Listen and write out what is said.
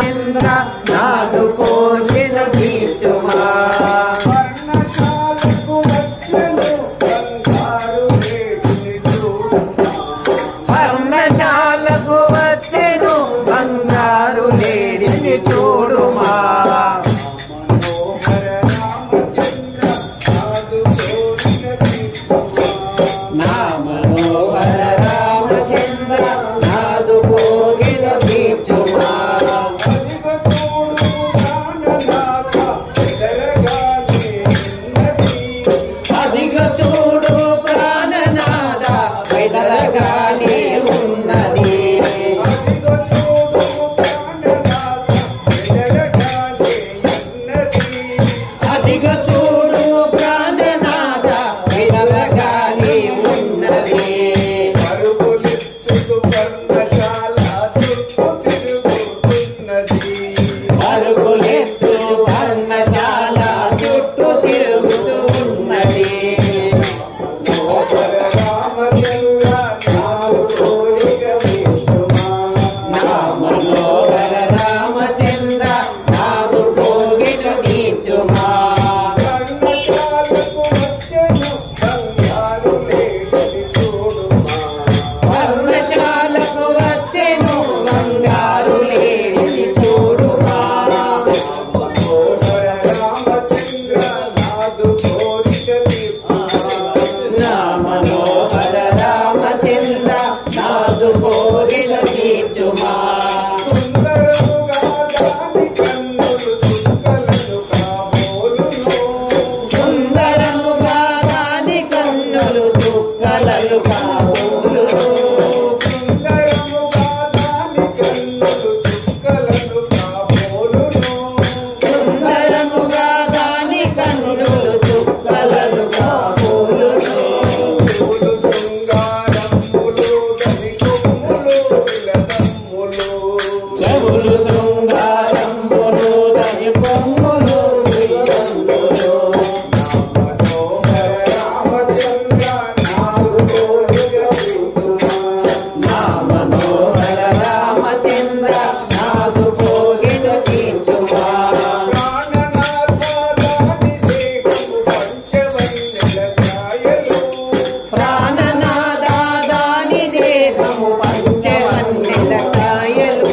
ఇంద్ర నాదు కోరిన తీర్చుమా పర్ణశాలకు వచ్చెను బంగారు లేడిని చూడుమా నా మనోహర రామచంద్ర నాదు కోరిన తీర్చుమా అదిగ చూడు ప్రాణనాద వెదలగానే ఉన్నది అదిగ చూడు ప్రాణనాద వెదలగానే ఉన్నది పరుగులెత్తు పర్ణశాల చుట్టూ తిరుగుతూ ఉన్నది నా మనోహర రామచంద్ర నాదు కోరిన తీర్చుమా పర్ణశాలకు వచ్చెను బంగారు లేడిని చూడుమా నా మనోహర రామచంద్ర నాదు కోరిన తీర్చుమా సుందరముగా దాని కన్నులు చుక్కలలు కాబోలు సుందరముగా దాని కన్నులు చుక్కలలు కాబోలు చెవులు శృంగారంబులు దాని కొమ్ములు వియ్యంబులు. నా మనోహర రామచంద్ర నాదు కోరిన తీర్చుమా ప్రాణనాద దాని దేహము పంచవన్నెల ఛాయలు